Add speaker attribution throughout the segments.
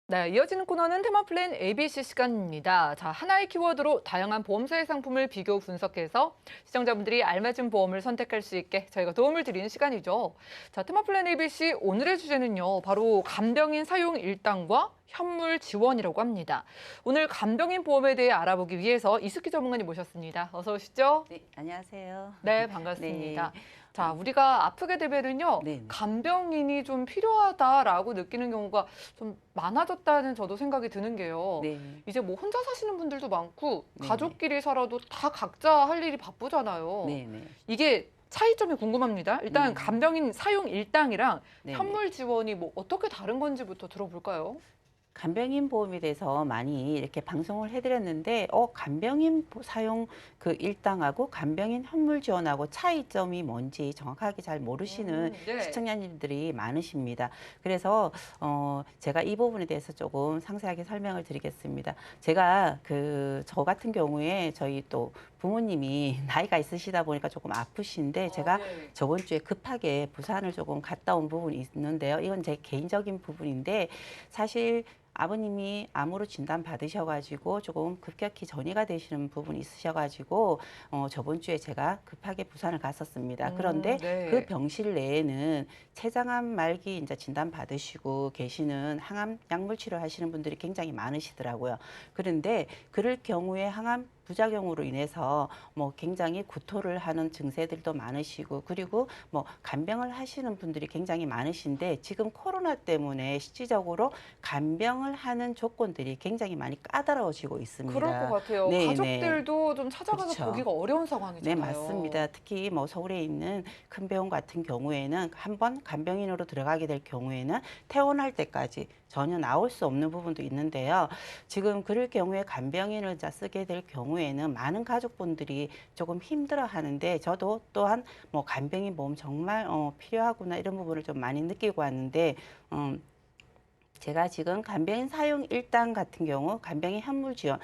Speaker 1: 네, 이어지는 코너는 테마플랜 ABC 시간입니다. 자, 하나의 키워드로 다양한 보험사의 상품을 비교 분석해서 시청자분들이 알맞은 보험을 선택할 수 있게 저희가 도움을 드리는 시간이죠. 자, 테마플랜 ABC 오늘의 주제는요, 바로 간병인 사용 일당과 현물 지원이라고 합니다. 오늘 간병인 보험에 대해 알아보기 위해서 이수기 전문가님 모셨습니다. 어서 오시죠.
Speaker 2: 네, 안녕하세요.
Speaker 1: 네, 반갑습니다.
Speaker 2: 네.
Speaker 1: 자, 우리가 아프게 되면은요,
Speaker 2: 네.
Speaker 1: 간병인이 좀 필요하다라고 느끼는 경우가 좀 많아졌다는 저도 생각이 드는 게요.
Speaker 2: 네.
Speaker 1: 이제 뭐 혼자 사시는 분들도 많고,
Speaker 2: 네.
Speaker 1: 가족끼리 살아도 다 각자 할 일이 바쁘잖아요.
Speaker 2: 네, 네.
Speaker 1: 이게 차이점이 궁금합니다. 일단 간병인 사용 일당이랑
Speaker 2: 네,
Speaker 1: 현물 지원이 뭐 어떻게 다른 건지부터 들어볼까요?
Speaker 2: 간병인 보험에 대해서 많이 이렇게 방송을 해드렸는데, 간병인 사용 그 일당하고 간병인 현물 지원하고 차이점이 뭔지 정확하게 잘 모르시는
Speaker 1: 네.
Speaker 2: 시청자님들이 많으십니다. 그래서 제가 이 부분에 대해서 조금 상세하게 설명을 드리겠습니다. 제가 저 같은 경우에 저희 또 부모님이 나이가 있으시다 보니까 조금 아프신데 제가
Speaker 1: 네.
Speaker 2: 저번 주에 급하게 부산을 조금 갔다 온 부분이 있는데요. 이건 제 개인적인 부분인데 사실 아버님이 암으로 진단 받으셔가지고 조금 급격히 전이가 되시는 부분이 있으셔가지고 저번 주에 제가 급하게 부산을 갔었습니다. 그런데
Speaker 1: 네.
Speaker 2: 그 병실 내에는 췌장암 말기 이제 진단 받으시고 계시는 항암 약물 치료 하시는 분들이 굉장히 많으시더라고요. 그런데 그럴 경우에 항암 부작용으로 인해서 뭐 굉장히 구토를 하는 증세들도 많으시고 그리고 뭐 간병을 하시는 분들이 굉장히 많으신데 지금 코로나 때문에 실질적으로 간병을 하는 조건들이 굉장히 많이 까다로워지고 있습니다.
Speaker 1: 그럴 것 같아요.
Speaker 2: 네,
Speaker 1: 가족들도 좀 찾아가서
Speaker 2: 그렇죠.
Speaker 1: 보기가 어려운
Speaker 2: 네,
Speaker 1: 상황이잖아요.
Speaker 2: 맞습니다. 특히 뭐 서울에 있는 큰 병원 같은 경우에는 한번 간병인으로 들어가게 될 경우에는 퇴원할 때까지 전혀 나올 수 없는 부분도 있는데요. 지금 그럴 경우에 간병인을 쓰게 될 경우에는 많은 가족분들이 조금 힘들어 하는데 저도 또한 뭐 간병인 보험 정말 필요하구나 이런 부분을 좀 많이 느끼고 왔는데 제가 지금 간병인 사용 일당 같은 경우 간병인 현물 지원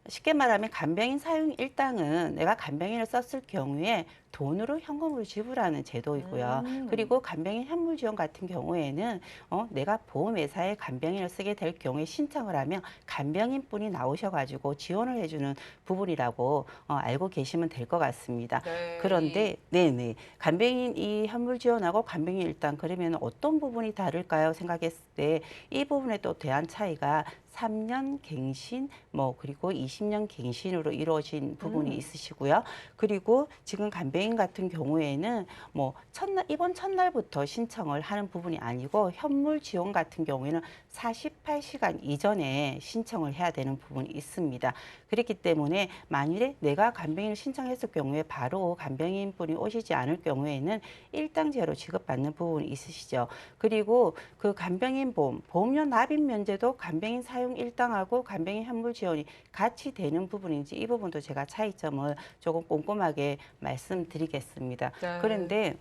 Speaker 2: 쉽게 말하면 간병인 사용 일당은 내가 간병인을 썼을 경우에 돈으로 현금으로 지불하는 제도이고요. 그리고 간병인 현물 지원 같은 경우에는 내가 보험회사에 간병인을 쓰게 될 경우에 신청을 하면 간병인분이 나오셔가지고 지원을 해주는 부분이라고 알고 계시면 될 것 같습니다.
Speaker 1: 네.
Speaker 2: 그런데 네네 간병인 이 현물 지원하고 간병인 일당 그러면 어떤 부분이 다를까요? 생각했을 때 이 부분에 또 대한 차이가 3년 갱신 그리고 20년 갱신으로 이루어진 부분이 있으시고요. 그리고 지금 간병인 같은 경우에는 이번 첫날부터 신청을 하는 부분이 아니고 현물 지원 같은 경우에는 48시간 이전에 신청을 해야 되는 부분이 있습니다. 그렇기 때문에 만일에 내가 간병인을 신청했을 경우에 바로 간병인 분이 오시지 않을 경우에는 일당제로 지급받는 부분이 있으시죠. 그리고 그 간병인 보험료 납입 면제도 간병인 사용 일당하고 간병인 현물 지원이 같이 되는 부분인지 이 부분도 제가 차이점을 조금 꼼꼼하게 말씀드리겠습니다.
Speaker 1: 네.
Speaker 2: 그런데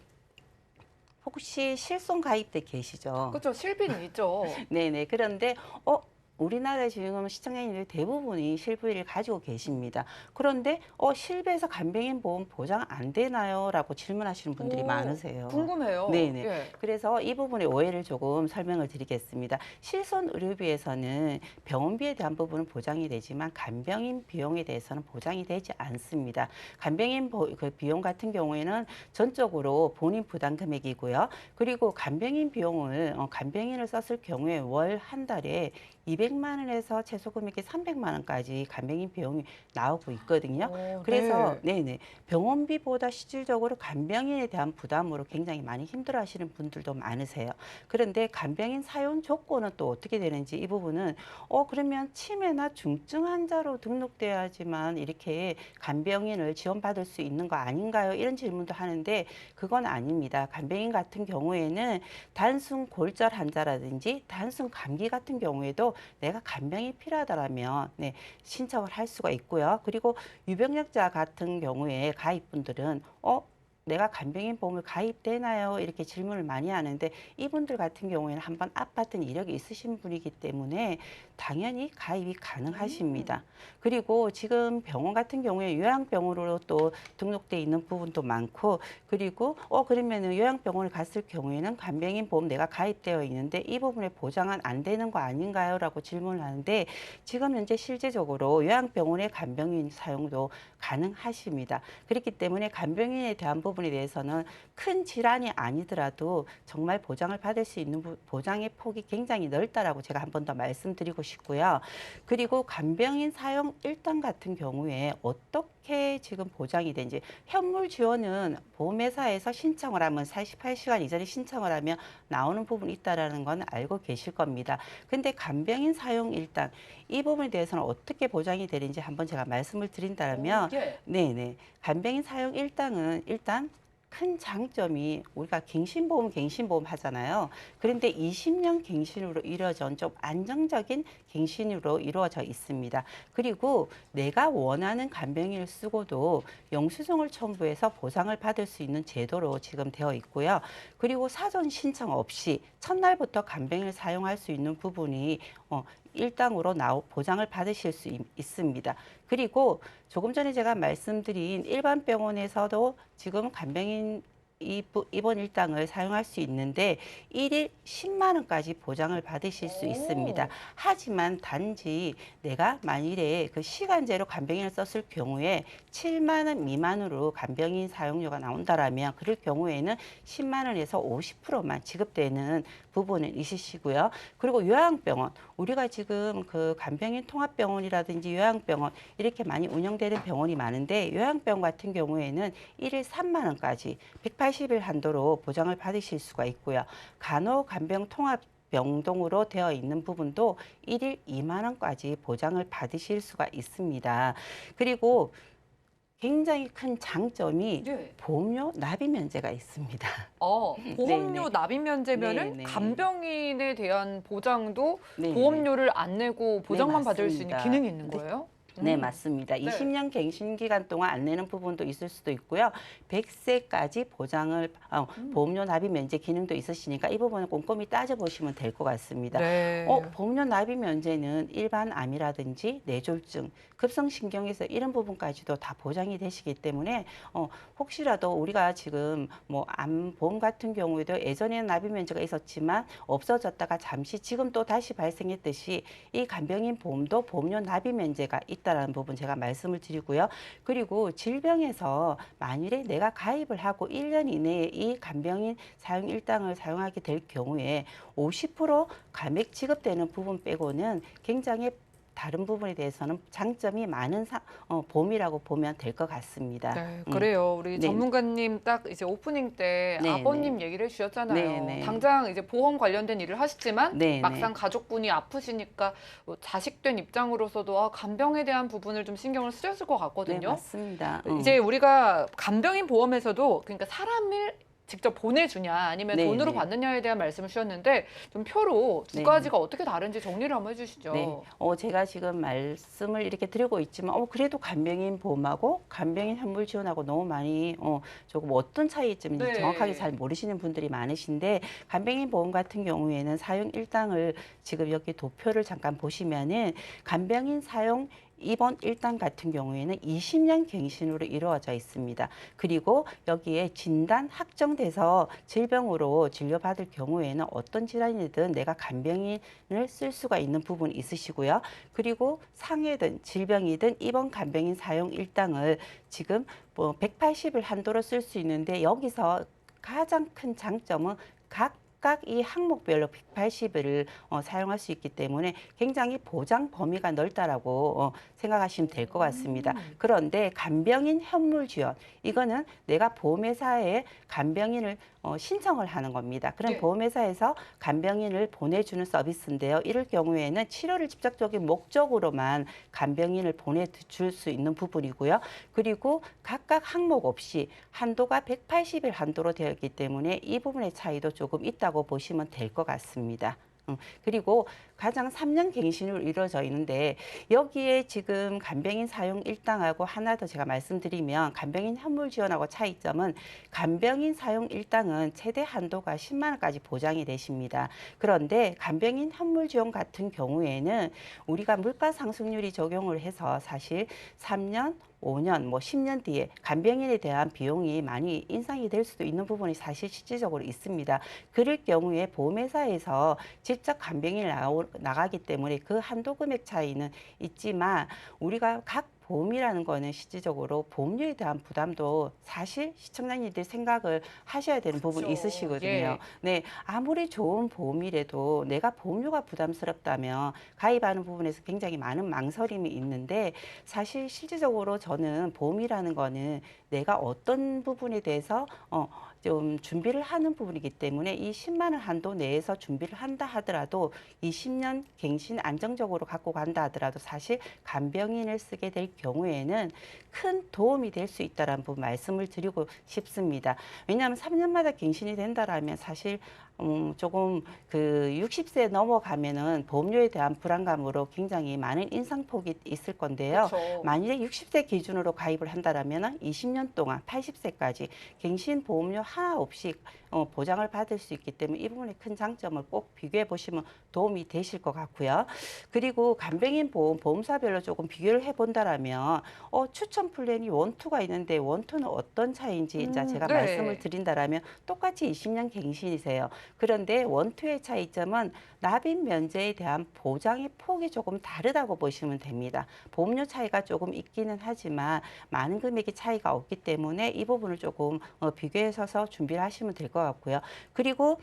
Speaker 2: 혹시 실손 가입돼 계시죠?
Speaker 1: 그렇죠. 실비는 있죠.
Speaker 2: 네네. 그런데 우리나라 지금 시청자님들 대부분이 실비를 가지고 계십니다. 그런데 실비에서 간병인 보험 보장 안 되나요? 라고 질문하시는 분들이 많으세요.
Speaker 1: 궁금해요.
Speaker 2: 네네.
Speaker 1: 예.
Speaker 2: 그래서 이 부분의 오해를 조금 설명을 드리겠습니다. 실손 의료비에서는 병원비에 대한 부분은 보장이 되지만 간병인 비용에 대해서는 보장이 되지 않습니다. 간병인 그 비용 같은 경우에는 전적으로 본인 부담 금액이고요. 그리고 간병인 비용을 간병인을 썼을 경우에 월 한 달에 200만 원에서 최소 금액이 300만 원까지 간병인 비용이 나오고 있거든요. 그래서 네네 병원비보다 실질적으로 간병인에 대한 부담으로 굉장히 많이 힘들어하시는 분들도 많으세요. 그런데 간병인 사용 조건은 또 어떻게 되는지 이 부분은 그러면 치매나 중증 환자로 등록돼야지만 이렇게 간병인을 지원받을 수 있는 거 아닌가요? 이런 질문도 하는데 그건 아닙니다. 간병인 같은 경우에는 단순 골절 환자라든지 단순 감기 같은 경우에도 내가 간병이 필요하다면 신청을 할 수가 있고요. 그리고 유병력자 같은 경우에 가입분들은 내가 간병인 보험을 가입되나요? 이렇게 질문을 많이 하는데 이분들 같은 경우에는 한번 아팠던 이력이 있으신 분이기 때문에 당연히 가입이 가능하십니다. 그리고 지금 병원 같은 경우에 요양병원으로 또 등록돼 있는 부분도 많고 그리고 그러면은 요양병원을 갔을 경우에는 간병인 보험 내가 가입되어 있는데 이 부분에 보장은 안 되는 거 아닌가요? 라고 질문을 하는데 지금 현재 실제적으로 요양병원의 간병인 사용도 가능하십니다. 그렇기 때문에 간병인에 대한 부분에 대해서는 큰 질환이 아니더라도 정말 보장을 받을 수 있는 보장의 폭이 굉장히 넓다라고 제가 한 번 더 말씀드리고 싶고요. 그리고 간병인 사용 일당 같은 경우에 어떻게 지금 보장이 되는지 현물 지원은 보험회사에서 신청을 하면 48시간 이전에 신청을 하면 나오는 부분이 있다라는 건 알고 계실 겁니다. 근데 간병인 사용 일당 이 부분에 대해서는 어떻게 보장이 되는지 한번 제가 말씀을 드린다면
Speaker 1: 예.
Speaker 2: 네네. 간병인 사용 일당은 일단 큰 장점이 우리가 갱신보험 하잖아요. 그런데 20년 갱신으로 이루어진 좀 안정적인 갱신으로 이루어져 있습니다. 그리고 내가 원하는 간병인을 쓰고도 영수증을 첨부해서 보상을 받을 수 있는 제도로 지금 되어 있고요. 그리고 사전 신청 없이 첫날부터 간병인을 사용할 수 있는 부분이 일당으로 보장을 받으실 수 있습니다. 그리고 조금 전에 제가 말씀드린 일반 병원에서도 지금 간병인 입원 일당을 사용할 수 있는데 일일 10만 원까지 보장을 받으실 수 있습니다. 하지만 단지 내가 만일에 그 시간제로 간병인을 썼을 경우에 7만 원 미만으로 간병인 사용료가 나온다라면 그럴 경우에는 10만 원에서 50%만 지급되는 부분은 있으시고요. 그리고 요양병원, 우리가 지금 그 간병인 통합병원이라든지 요양병원 이렇게 많이 운영되는 병원이 많은데 요양병원 같은 경우에는 일일 3만 원까지 180일 한도로 보장을 받으실 수가 있고요. 간호-간병 통합 병동으로 되어 있는 부분도 일일 2만 원까지 보장을 받으실 수가 있습니다. 그리고 굉장히 큰 장점이
Speaker 1: 예.
Speaker 2: 보험료 납입 면제가 있습니다.
Speaker 1: 보험료
Speaker 2: 네네.
Speaker 1: 납입 면제면은
Speaker 2: 네네.
Speaker 1: 간병인에 대한 보장도
Speaker 2: 네네.
Speaker 1: 보험료를 안 내고 보장만
Speaker 2: 네,
Speaker 1: 받을 수 있는
Speaker 2: 맞습니다.
Speaker 1: 기능이 있는
Speaker 2: 네.
Speaker 1: 거예요?
Speaker 2: 네, 맞습니다. 20년 갱신 기간 동안 안 내는 부분도 있을 수도 있고요. 100세까지 보험료 납입 면제 기능도 있으시니까 이 부분은 꼼꼼히 따져보시면 될 것 같습니다.
Speaker 1: 네.
Speaker 2: 보험료 납입 면제는 일반 암이라든지 뇌졸중, 급성신경에서 이런 부분까지도 다 보장이 되시기 때문에 혹시라도 우리가 지금 뭐 암 보험 같은 경우에도 예전에는 납입 면제가 있었지만 없어졌다가 잠시 지금 또 다시 발생했듯이 이 간병인 보험도 보험료 납입 면제가 있다라는 부분 제가 말씀을 드리고요. 그리고 질병에서 만일에 내가 가입을 하고 1년 이내에 이 간병인 사용 일당을 사용하게 될 경우에 50% 감액 지급되는 부분 빼고는 굉장히 다른 부분에 대해서는 장점이 많은 보험이라고 보면 될 것 같습니다.
Speaker 1: 네, 그래요. 우리
Speaker 2: 네.
Speaker 1: 전문가님 딱 이제 오프닝 때
Speaker 2: 네,
Speaker 1: 아버님
Speaker 2: 네.
Speaker 1: 얘기를 해주셨잖아요.
Speaker 2: 네, 네.
Speaker 1: 당장 이제 보험 관련된 일을 하시지만
Speaker 2: 네,
Speaker 1: 막상
Speaker 2: 네.
Speaker 1: 가족분이 아프시니까 자식된 입장으로서도 간병에 대한 부분을 좀 신경을 쓰셨을 것
Speaker 2: 네,
Speaker 1: 같거든요.
Speaker 2: 맞습니다.
Speaker 1: 이제 우리가 간병인 보험에서도 그러니까 사람을 직접 보내주냐 아니면
Speaker 2: 네,
Speaker 1: 돈으로
Speaker 2: 네.
Speaker 1: 받느냐에 대한 말씀을 주셨는데 좀 표로 두
Speaker 2: 네.
Speaker 1: 가지가 어떻게 다른지 정리를 한번 해주시죠.
Speaker 2: 네, 제가 지금 말씀을 이렇게 드리고 있지만, 그래도 간병인 보험하고 간병인 현물 지원하고 너무 많이, 조금 어떤 차이점인지
Speaker 1: 네.
Speaker 2: 정확하게 잘 모르시는 분들이 많으신데, 간병인 보험 같은 경우에는 사용 일당을 지금 여기 도표를 잠깐 보시면은, 간병인 사용 입원 일당 같은 경우에는 20년 갱신으로 이루어져 있습니다. 그리고 여기에 진단 확정돼서 질병으로 진료받을 경우에는 어떤 질환이든 내가 간병인을 쓸 수가 있는 부분이 있으시고요. 그리고 상해든 질병이든 입원 간병인 사용 일당을 지금 180일 한도로 쓸 수 있는데 여기서 가장 큰 장점은 각각 이 항목별로 180일을 사용할 수 있기 때문에 굉장히 보장 범위가 넓다라고 생각하시면 될 것 같습니다. 그런데 간병인 현물 지원, 이거는 내가 보험회사에 간병인을 신청을 하는 겁니다. 그럼
Speaker 1: 네.
Speaker 2: 보험회사에서 간병인을 보내주는 서비스인데요. 이럴 경우에는 치료를 직접적인 목적으로만 간병인을 보내줄 수 있는 부분이고요. 그리고 각각 항목 없이 한도가 180일 한도로 되어 있기 때문에 이 부분의 차이도 조금 있다고 보시면 될 것 같습니다. 그리고 가장 3년 갱신으로 이루어져 있는데 여기에 지금 간병인 사용 일당하고 하나 더 제가 말씀드리면 간병인 현물 지원하고 차이점은 간병인 사용 일당은 최대 한도가 10만 원까지 보장이 되십니다. 그런데 간병인 현물 지원 같은 경우에는 우리가 물가 상승률이 적용을 해서 사실 3년 5년, 뭐 10년 뒤에 간병인에 대한 비용이 많이 인상이 될 수도 있는 부분이 사실 실질적으로 있습니다. 그럴 경우에 보험회사에서 직접 간병인을 나가기 때문에 그 한도 금액 차이는 있지만 우리가 각 보험이라는 거는 실질적으로 보험료에 대한 부담도 사실 시청자님들 생각을 하셔야 되는 부분이
Speaker 1: 그렇죠.
Speaker 2: 있으시거든요.
Speaker 1: 예.
Speaker 2: 네, 아무리 좋은 보험이라도 내가 보험료가 부담스럽다면 가입하는 부분에서 굉장히 많은 망설임이 있는데 사실 실질적으로 저는 보험이라는 거는 내가 어떤 부분에 대해서 좀 준비를 하는 부분이기 때문에 이 10만 원 한도 내에서 준비를 한다 하더라도 20년 갱신 안정적으로 갖고 간다 하더라도 사실 간병인을 쓰게 될 경우에는 큰 도움이 될 수 있다는 부분 말씀을 드리고 싶습니다. 왜냐하면 3년마다 갱신이 된다라면 사실 조금 그 60세 넘어가면은 보험료에 대한 불안감으로 굉장히 많은 인상폭이 있을 건데요.
Speaker 1: 그렇죠.
Speaker 2: 만일에 60세 기준으로 가입을 한다라면은 20년 동안 80세까지 갱신 보험료 하나 없이 보장을 받을 수 있기 때문에 이 부분의 큰 장점을 꼭 비교해 보시면 도움이 되실 것 같고요. 그리고 간병인 보험사별로 조금 비교를 해 본다라면 추천 플랜이 원투가 있는데 원투는 어떤 차이인지 이제 제가
Speaker 1: 네.
Speaker 2: 말씀을 드린다라면 똑같이 20년 갱신이세요. 그런데 원투의 차이점은 납입 면제에 대한 보장의 폭이 조금 다르다고 보시면 됩니다. 보험료 차이가 조금 있기는 하지만 많은 금액의 차이가 없기 때문에 이 부분을 조금 비교해서 준비를 하시면 될 것 같고요. 그리고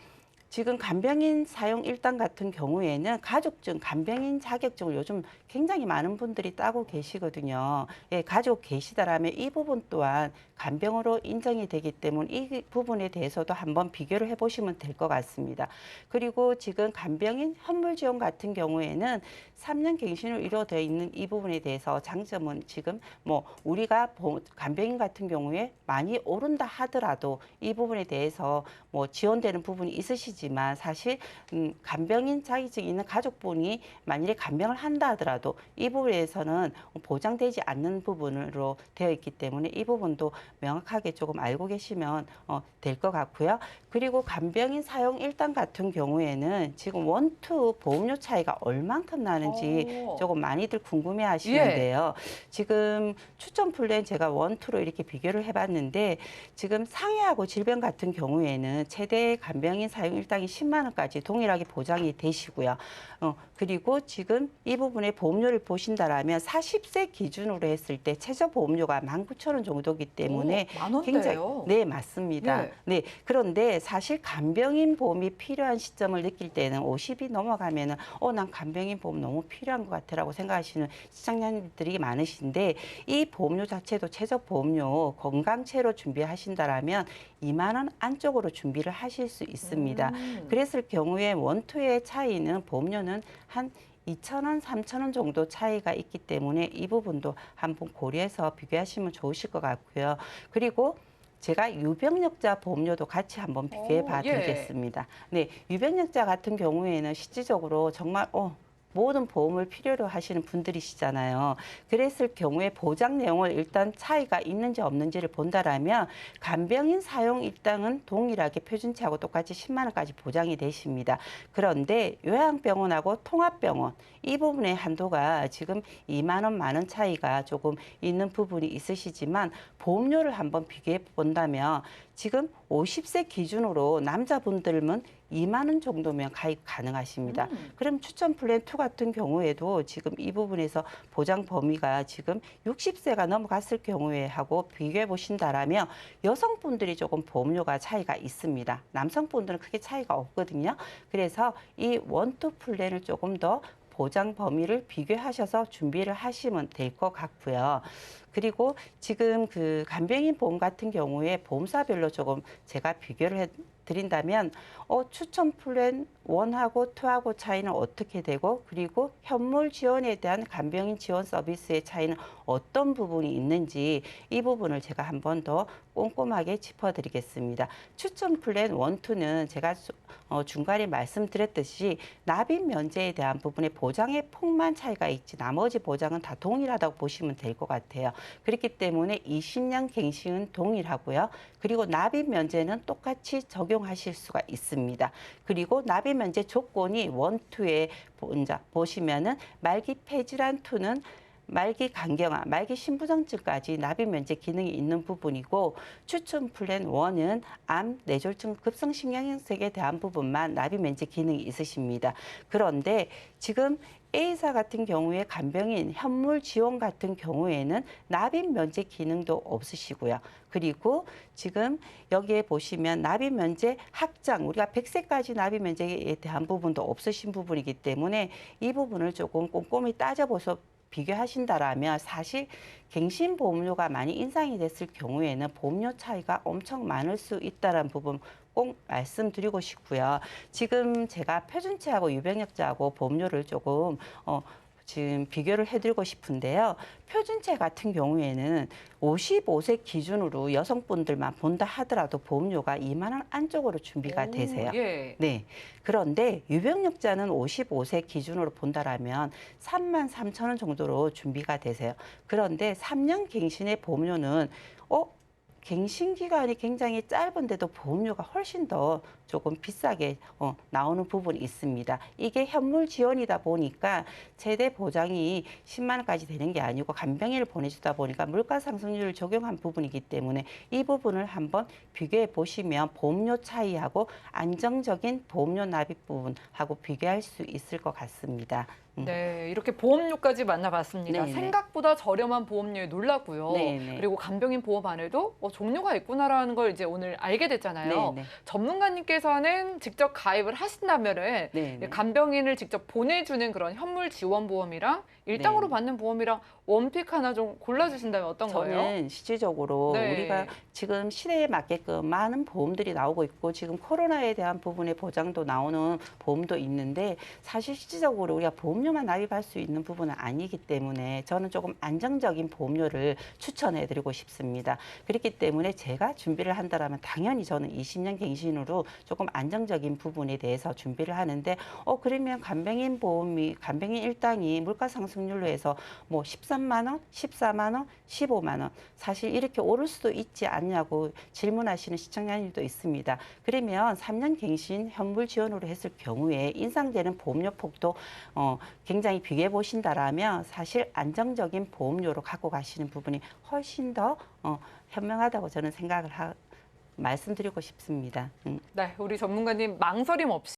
Speaker 2: 지금 간병인 사용 일당 같은 경우에는 가족증, 간병인 자격증을 요즘 굉장히 많은 분들이 따고 계시거든요. 예, 가지고 계시다라면 이 부분 또한 간병으로 인정이 되기 때문에 이 부분에 대해서도 한번 비교를 해보시면 될 것 같습니다. 그리고 지금 간병인 현물 지원 같은 경우에는 3년 갱신으로 이루어져 있는 이 부분에 대해서 장점은 지금 뭐 우리가 간병인 같은 경우에 많이 오른다 하더라도 이 부분에 대해서 뭐 지원되는 부분이 있으시지만 사실 간병인 자격증이 있는 가족분이 만일에 간병을 한다 하더라도 이 부분에서는 보장되지 않는 부분으로 되어 있기 때문에 이 부분도 명확하게 조금 알고 계시면 될 것 같고요. 그리고 간병인 사용 일당 같은 경우에는 지금 원투 보험료 차이가 얼만큼 나는지 조금 많이들 궁금해 하시는데요. 지금 추천 플랜 제가 원투로 이렇게 비교를 해봤는데 지금 상해하고 질병 같은 경우에는 최대 간병인 사용 일당이 10만 원까지 동일하게 보장이 되시고요. 그리고 지금 이 부분의 보험료를 보신다라면 40세 기준으로 했을 때 최저 보험료가 19,000원 정도이기 때문에
Speaker 1: 만 원대예요.
Speaker 2: 네, 맞습니다.
Speaker 1: 예.
Speaker 2: 네, 그런데 사실 간병인 보험이 필요한 시점을 느낄 때는 50이 넘어가면은 난 간병인 보험 너무 필요한 것 같아라고 생각하시는 시청자님들이 많으신데 이 보험료 자체도 최저 보험료 건강체로 준비하신다라면 2만 원 안쪽으로 준비를 하실 수 있습니다. 그랬을 경우에 원투의 차이는 보험료는 한 2,000원, 3,000원 정도 차이가 있기 때문에 이 부분도 한번 고려해서 비교하시면 좋으실 것 같고요. 그리고 제가 유병력자 보험료도 같이 한번 비교해 봐 드리겠습니다. 네, 유병력자 같은 경우에는 실질적으로 정말 모든 보험을 필요로 하시는 분들이시잖아요. 그랬을 경우에 보장 내용을 일단 차이가 있는지 없는지를 본다라면 간병인 사용 일당은 동일하게 표준치하고 똑같이 10만 원까지 보장이 되십니다. 그런데 요양병원하고 통합병원 이 부분의 한도가 지금 2만 원, 만 원 차이가 조금 있는 부분이 있으시지만 보험료를 한번 비교해 본다면 지금 50세 기준으로 남자분들은 2만 원 정도면 가입 가능하십니다. 그럼 추천 플랜 2 같은 경우에도 지금 이 부분에서 보장 범위가 지금 60세가 넘어갔을 경우에 하고 비교해 보신다라면 여성분들이 조금 보험료가 차이가 있습니다. 남성분들은 크게 차이가 없거든요. 그래서 이 원투 플랜을 조금 더 보장 범위를 비교하셔서 준비를 하시면 될 것 같고요. 그리고 지금 그 간병인 보험 같은 경우에 보험사별로 조금 제가 비교를 드린다면 추천 플랜 원하고 투하고 차이는 어떻게 되고 그리고 현물 지원에 대한 간병인 지원 서비스의 차이는 어떤 부분이 있는지 이 부분을 제가 한 번 더 꼼꼼하게 짚어드리겠습니다. 추천 플랜 1, 2는 제가 중간에 말씀드렸듯이 납입 면제에 대한 부분에 보장의 폭만 차이가 있지 나머지 보장은 다 동일하다고 보시면 될 것 같아요. 그렇기 때문에 20년 갱신은 동일하고요. 그리고 납입 면제는 똑같이 적용하실 수가 있습니다. 그리고 납입 면제 조건이 1, 2에 보시면은 말기 폐질환 2는 말기 간경화, 말기 신부정증까지 납입 면제 기능이 있는 부분이고 추천 플랜 1은 암, 뇌졸중, 급성심경색에 대한 부분만 납입 면제 기능이 있으십니다. 그런데 지금 A사 같은 경우에 간병인 현물 지원 같은 경우에는 납입 면제 기능도 없으시고요. 그리고 지금 여기에 보시면 납입 면제 확장, 우리가 100세까지 납입 면제에 대한 부분도 없으신 부분이기 때문에 이 부분을 조금 꼼꼼히 따져보셔서 비교하신다라면 사실 갱신 보험료가 많이 인상이 됐을 경우에는 보험료 차이가 엄청 많을 수 있다는 부분 꼭 말씀드리고 싶고요. 지금 제가 표준체하고 유병력자하고 보험료를 조금 지금 비교를 해드리고 싶은데요. 표준체 같은 경우에는 55세 기준으로 여성분들만 본다 하더라도 보험료가 2만 원 안쪽으로 준비가 되세요.
Speaker 1: 예.
Speaker 2: 네. 그런데 유병력자는 55세 기준으로 본다라면 3만 3천 원 정도로 준비가 되세요. 그런데 3년 갱신의 보험료는 갱신 기간이 굉장히 짧은데도 보험료가 훨씬 더 조금 비싸게 나오는 부분이 있습니다. 이게 현물 지원이다 보니까 최대 보장이 10만 원까지 되는 게 아니고 간병인을 보내주다 보니까 물가 상승률을 적용한 부분이기 때문에 이 부분을 한번 비교해 보시면 보험료 차이하고 안정적인 보험료 납입 부분하고 비교할 수 있을 것 같습니다.
Speaker 1: 네, 이렇게 보험료까지 만나봤습니다.
Speaker 2: 네네.
Speaker 1: 생각보다 저렴한 보험료에 놀랐고요.
Speaker 2: 네네.
Speaker 1: 그리고 간병인 보험 안에도 종류가 있구나라는 걸 이제 오늘 알게 됐잖아요.
Speaker 2: 네네.
Speaker 1: 전문가님께서는 직접 가입을 하신다면은
Speaker 2: 네네.
Speaker 1: 간병인을 직접 보내주는 그런 현물 지원 보험이랑 일당으로
Speaker 2: 네.
Speaker 1: 받는 보험이랑 원픽 하나 좀 골라주신다면 어떤 거예요?
Speaker 2: 저는 실질적으로
Speaker 1: 네.
Speaker 2: 우리가 지금 시대에 맞게끔 많은 보험들이 나오고 있고 지금 코로나에 대한 부분의 보장도 나오는 보험도 있는데 사실 실질적으로 우리가 보험료만 납입할 수 있는 부분은 아니기 때문에 저는 조금 안정적인 보험료를 추천해드리고 싶습니다. 그렇기 때문에 제가 준비를 한다라면 당연히 저는 20년 갱신으로 조금 안정적인 부분에 대해서 준비를 하는데 그러면 간병인 보험이 간병인 일당이 물가 상승률로 해서 뭐 13만 원, 14만 원, 15만 원 사실 이렇게 오를 수도 있지 않냐고 질문하시는 시청자님도 있습니다. 그러면 3년 갱신 현물 지원으로 했을 경우에 인상되는 보험료 폭도 굉장히 비교해 보신다라면 사실 안정적인 보험료로 갖고 가시는 부분이 훨씬 더 현명하다고 저는 생각을 말씀드리고 싶습니다.
Speaker 1: 네, 우리 전문가님 망설임 없이